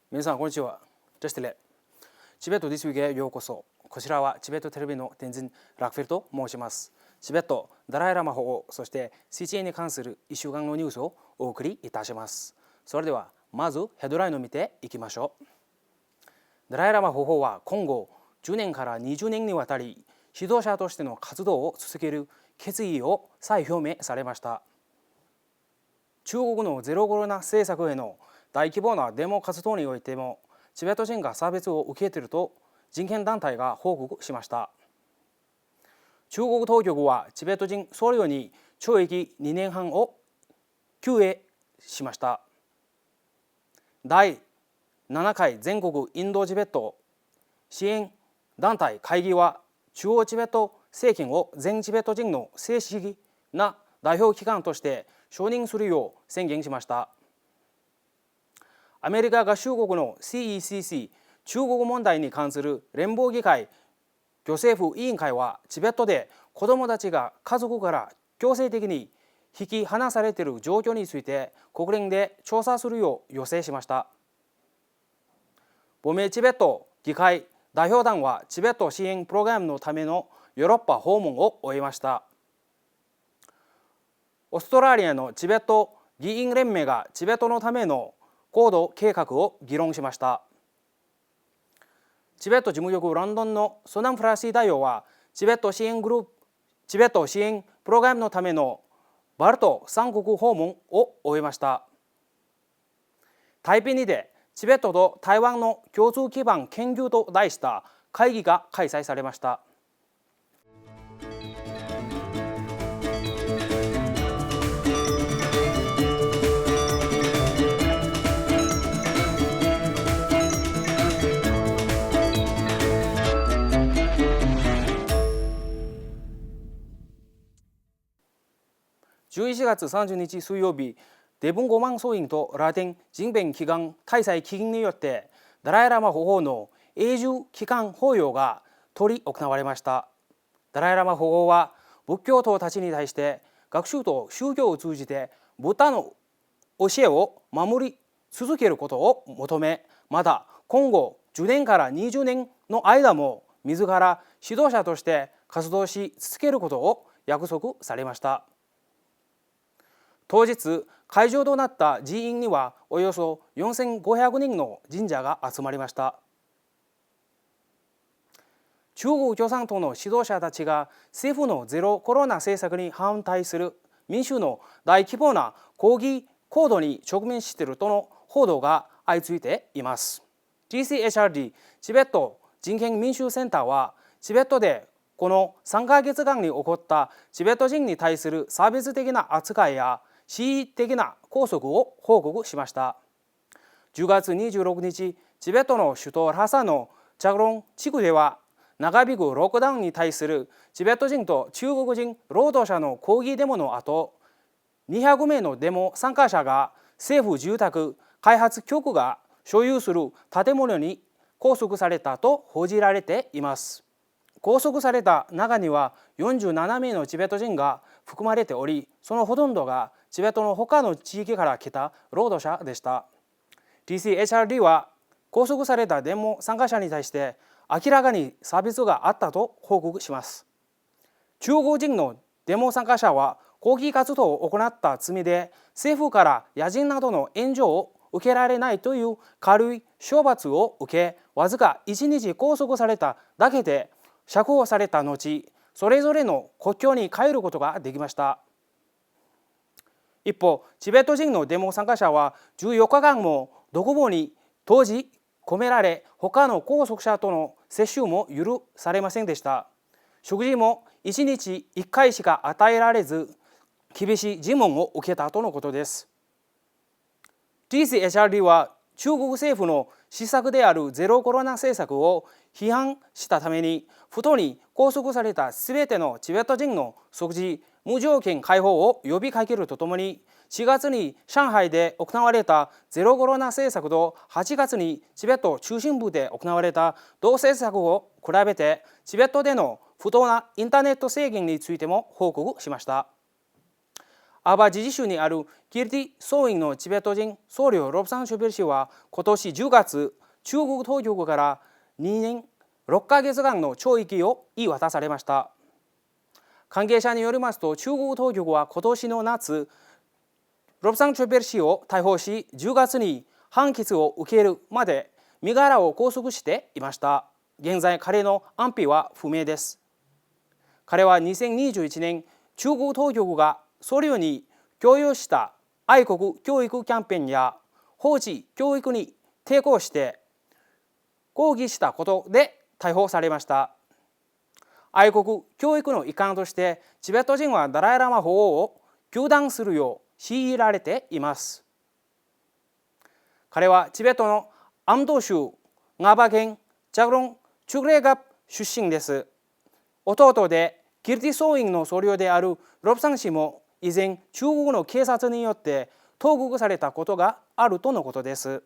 皆さんこんにちは。ジャスティレ。チベットディスウィークへようこそ。こちらはチベットテレビの天神ラクフェルと申します。チベット、ダライラマ法王、そして CCA に関する1週間のニュースをお送りいたします。それではまずヘッドラインを見ていきましょう。ダライラマ法王は今後10年から20年にわたり指導者としての活動を続ける決意を再表明されました。中国のゼロコロナ政策への大規模なデモ活動においてもチベット人が差別を受けていると人権団体が報告しました。中国当局はチベット人僧侶に懲役2年半を求刑しました。第7回全国インドチベット支援団体会議は中央チベット政権を全チベット人の正式な代表機関として承認するよう宣言しました。アメリカ合衆国の CECC 中国問題に関する連邦議会行政府委員会はチベットで子どもたちが家族から強制的に引き離されている状況について国連で調査するよう要請しました。亡命チベット議会代表団はチベット支援プログラムのためのヨーロッパ訪問を終えました。オーストラリアのチベット議員連盟がチベットのための行動計画を議論しました。チベット事務局ロンドンのソナン・フラシー代表はチベット支援プログラムのためのバルト三国訪問を終えました。台北にてチベットと台湾の共通基盤研究と題した会議が開催されました。11月30日水曜日、デブンゴマン総員とラテン人弁祈願大祭基金によってダライラマ法王の永住期間法要が執り行われました。ダライラマ法王は仏教徒たちに対して学習と宗教を通じてブッダの教えを守り続けることを求め、また今後10年から20年の間も自ら指導者として活動し続けることを約束されました。当日会場となった寺院にはおよそ4500人の神社が集まりました。中国共産党の指導者たちが政府のゼロコロナ政策に反対する民衆の大規模な抗議行動に直面しているとの報道が相次いでいます。TCHRD チベット人権民主センターはチベットでこの3ヶ月間に起こったチベット人に対する差別的な扱いや恣意的な拘束を報告しました。10月26日、チベットの首都ラサのチャグロン地区では長引くロックダウンに対するチベット人と中国人労働者の抗議デモの後、200名のデモ参加者が政府住宅開発局が所有する建物に拘束されたと報じられています。拘束された中には47名のチベット人が含まれており、そのほとんどがチベットの他の地域から来た労働者でした。TCHRD は拘束されたデモ参加者に対して明らかに差別があったと報告します。中国人のデモ参加者は抗議活動を行った罪で政府から野人などの援助を受けられないという軽い処罰を受け、わずか1日拘束されただけで釈放された後、それぞれの故郷に帰ることができました。一方、チベット人のデモ参加者は14日間も独房に閉じ込められ、他の拘束者との接触も許されませんでした。食事も1日1回しか与えられず、厳しい尋問を受けたとのことです。TCHRD は中国政府の施策であるゼロコロナ政策を批判したために、不当に拘束されたすべてのチベット人の即時無条件解放を呼びかけるとともに、4月に上海で行われたゼロコロナ政策と8月にチベット中心部で行われた同政策を比べて、チベットでの不当なインターネット制限についても報告しました。アバ自治州にあるキルティ総員のチベット人僧侶ロブサン・ショベル氏は今年10月、中国当局から2年6ヶ月間の懲役を言い渡されました。関係者によりますと、中国当局は今年の夏、ロブサン・ショベル氏を逮捕し、10月に判決を受けるまで身柄を拘束していました。現在、彼の安否は不明です。彼は2021年、中国当局が僧侶に強要した愛国教育キャンペーンや法治教育に抵抗して抗議したことで逮捕されました。愛国教育の一環として、チベット人はダライ・ラマ法王を糾弾するよう強いられています。彼はチベットのアムド州ガバ県ジャグロンチュグレガプ出身です。弟でキルティ総員の僧侶であるロブサン氏も以前、中国の警察によって投獄されたことがあるとのことです。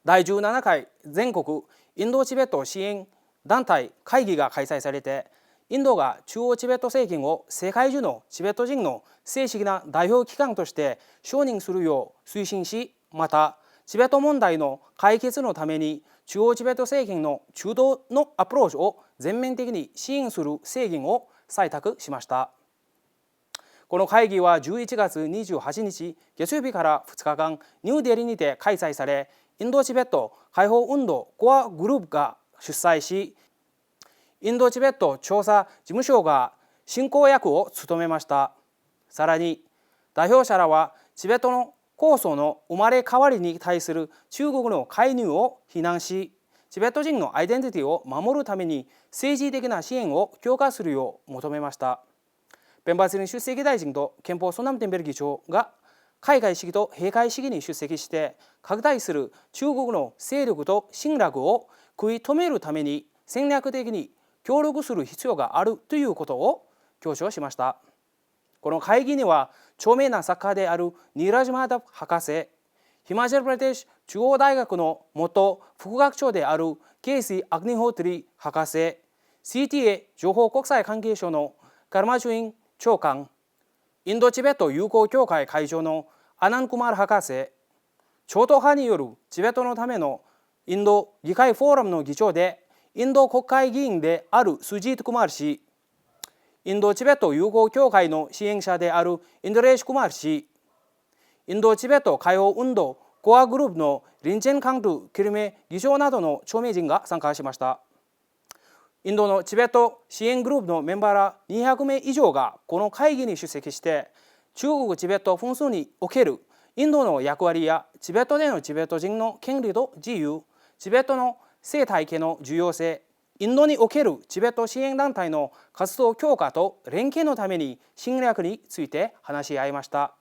第17回全国インドチベット支援団体会議が開催されて、インドが中央チベット政権を世界中のチベット人の正式な代表機関として承認するよう推進し、またチベット問題の解決のために中央チベット政権の中道のアプローチを全面的に支援する宣言を採択しました。この会議は11月28日月曜日から2日間ニューデリーにて開催され、インドチベット解放運動コアグループが主催し、インドチベット調査事務所が進行役を務めました。さらに代表者らはチベットの構想の生まれ変わりに対する中国の介入を非難し、チベット人のアイデンティティを守るために政治的な支援を強化するよう求めました。ペンバスリン出席大臣と憲法ソナムテンベル議長が開会式と閉会式に出席して、拡大する中国の勢力と侵略を食い止めるために戦略的に協力する必要があるということを強調しました。この会議には著名な作家であるニーラジ・マーダブ博士、ヒマチャル・プラデーシュ中央大学の元副学長であるケイシー・アグニホートリ博士、CTA 情報国際関係省のカルマチュイン長官、インドチベット友好協会会長のアナン・クマール博士、超党派によるチベットのためのインド議会フォーラムの議長でインド国会議員であるスジート・クマール氏、インドチベット友好協会の支援者であるインドレーシュ・クマール氏、インドチベット解放運動コアグループのリンチェン・カンドゥ・キルメ議長などの著名人が参加しました。インドのチベット支援グループのメンバーら200名以上がこの会議に出席して、中国チベット紛争におけるインドの役割やチベットでのチベット人の権利と自由、チベットの生態系の重要性、インドにおけるチベット支援団体の活動強化と連携のために侵略について話し合いました。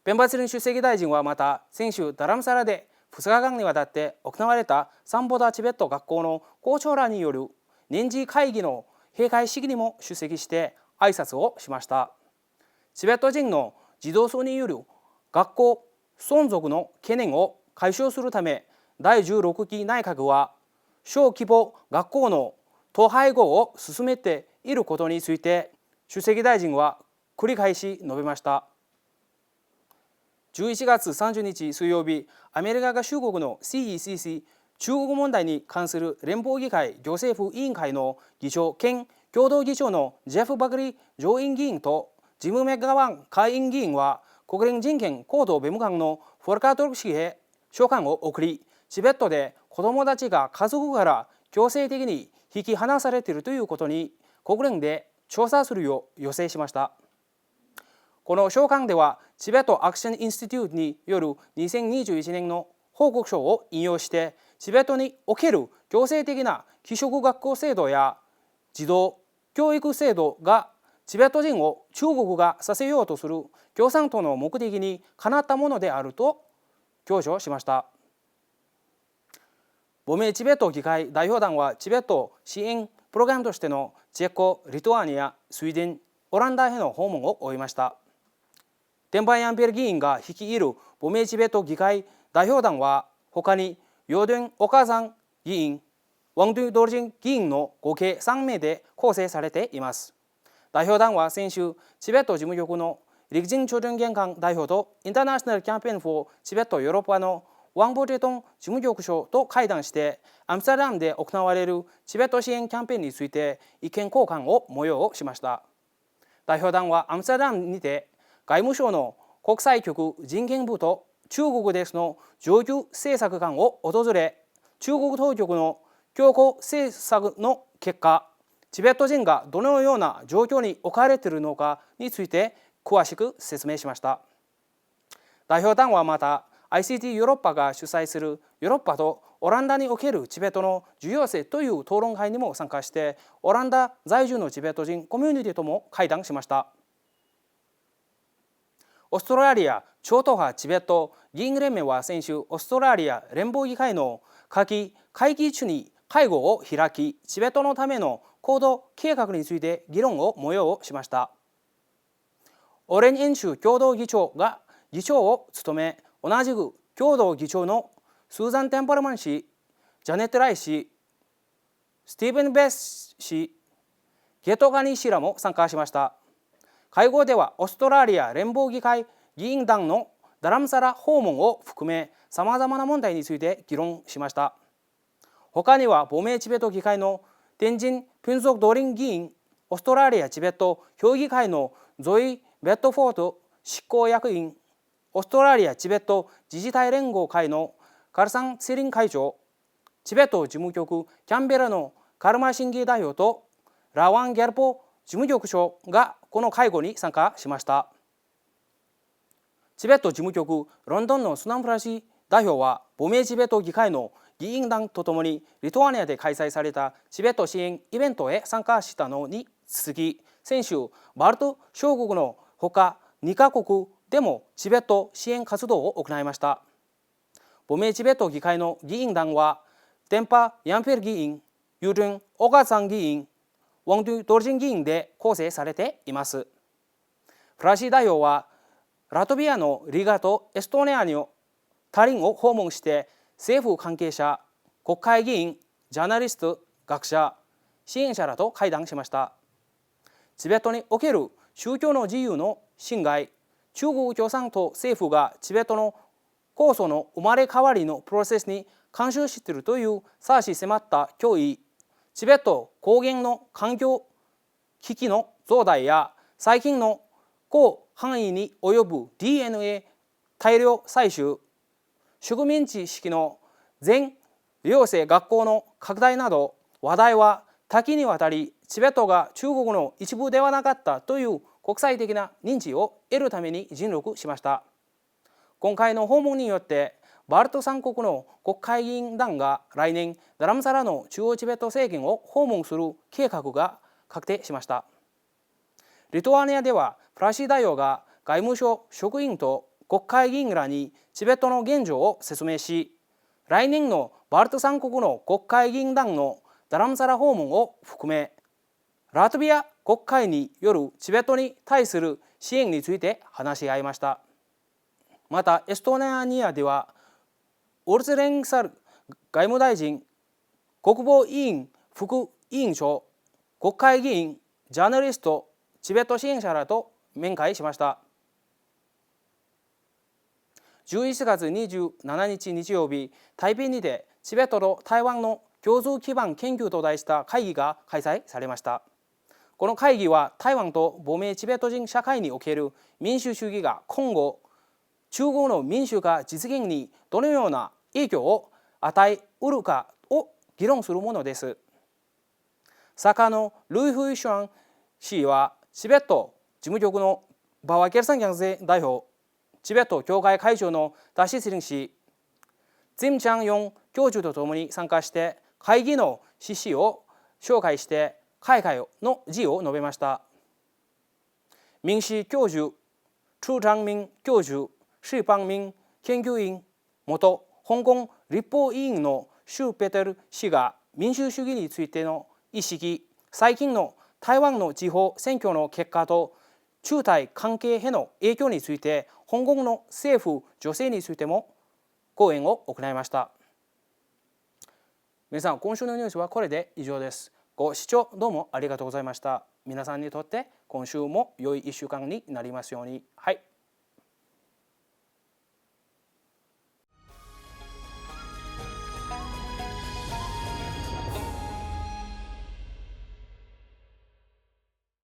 ペンバツリン出席大臣はまた、先週ダラムサラで2日間にわたって行われたサンボダチベット学校の校長らによる年次会議の閉会式にも出席して挨拶をしました。チベット人の児童層による学校存続の懸念を解消するため、第16期内閣は小規模学校の統廃合を進めていることについて出席大臣は繰り返し述べました。11月30日水曜日、アメリカ合衆国の CECC 中国問題に関する連邦議会行政府委員会の議長兼共同議長のジェフ・バグリー上院議員とジム・メッガワン下院議員は、国連人権高等弁務官のフォルカートルク氏へ書簡を送り、チベットで子どもたちが家族から強制的に引き離されているということに国連で調査するよう要請しました。この書簡では、チベットアクションインスティテュートによる2021年の報告書を引用して、チベットにおける強制的な寄宿学校制度や児童教育制度がチベット人を中国がさせようとする共産党の目的にかなったものであると強調しました。亡命チベット議会代表団は、チベット支援プログラムとしてのチェコ、リトアニア、スウェーデン、オランダへの訪問を終えました。テンバイアンペル議員が率いる亡命チベット議会代表団は、他にヨーデン・オカザン議員、ワン・ドゥ・ドルジン議員の合計3名で構成されています。代表団は先週、チベット事務局の陸人超人玄関代表とインターナショナルキャンペーンフォーチベットヨーロッパのワン・ボテトン事務局長と会談して、アムステルダムで行われるチベット支援キャンペーンについて意見交換を催しました。代表団はアムステルダムにて外務省の国際局人権部と中国ですの上級政策官を訪れ、中国当局の強硬政策の結果、チベット人がどのような状況に置かれているのかについて詳しく説明しました。代表団はまた ICT ヨーロッパが主催するヨーロッパとオランダにおけるチベットの重要性という討論会にも参加して、オランダ在住のチベット人コミュニティとも会談しました。オーストラリア超党派チベット議員連盟は先週、オーストラリア連邦議会の夏季会議中に会合を開き、チベットのための行動計画について議論を催しました。オレンエン州共同議長が議長を務め、同じく共同議長のスーザン・テンパルマン氏、ジャネット・ライ氏、スティーブン・ベス氏、ゲトガニ氏らも参加しました。会合ではオーストラリア連邦議会議員団のダラムサラ訪問を含め、さまざまな問題について議論しました。他には亡命チベット議会のテンジン・ピュンソク・ドリン議員、オーストラリアチベット評議会のゾイ・ベッドフォード執行役員、オーストラリアチベット自治体連合会のカルサン・ツェリン会長、チベット事務局キャンベラのカルマ審議代表とラワン・ギャルポ事務局長がこの会合に参加しました。チベット事務局ロンドンのスナンフラシ代表は、亡命チベット議会の議員団とともにリトアニアで開催されたチベット支援イベントへ参加したのに続き、先週バルト諸国のほか2カ国でもチベット支援活動を行いました。亡命チベット議会の議員団は、テンパ・ヤンフェル議員、ユルン・オガザン議員、ウォンドゥ・ドルジン議員で構成されています。フラシー代表は、ラトビアのリガとエストニアのタリンを訪問して、政府関係者、国会議員、ジャーナリスト、学者、支援者らと会談しました。チベットにおける宗教の自由の侵害、中国共産党政府がチベットの構想の生まれ変わりのプロセスに干渉しているという差し迫った脅威、チベット高原の環境危機の増大や、最近の広範囲に及ぶ DNA 大量採取、植民地式の全寮生学校の拡大など、話題は多岐にわたり、チベットが中国の一部ではなかったという国際的な認知を得るために尽力しました。今回の訪問によって、バルト三国の国会議員団が来年ダラムサラの中央チベット政権を訪問する計画が確定しました。リトアニアではフラシー大王が外務省職員と国会議員らにチベットの現状を説明し、来年のバルト三国の国会議員団のダラムサラ訪問を含め、ラトビア国会によるチベットに対する支援について話し合いました。またエストニアでは、オルツレンサル外務大臣、国防委員副委員長、国会議員、ジャーナリスト、チベット支援者らと面会しました。11月27日日曜日、台北にてチベットと台湾の共通基盤研究と題した会議が開催されました。この会議は、台湾と亡命チベット人社会における民主主義が今後、中国の民主化実現にどのような影響を与えうるかを議論するものです。作家のルイ・フイシュアン氏は、チベット事務局のバワ・ケルサン・ギャンゼ代表、チベット協会会長のダシスリン氏、ツィム・チャンヨン教授とともに参加して、会議の趣旨を紹介して開会の辞を述べました。民史教授、チュ・チャンミン教授、シー・パンミン研究員、元香港立法委員のシュ・ペテル氏が、民主主義についての意識、最近の台湾の地方選挙の結果と中台関係への影響について、香港の政府女性についても講演を行いました。皆さん、今週のニュースはこれで以上です。ご視聴どうもありがとうございました。皆さんにとって今週も良い1週間になりますように。はい。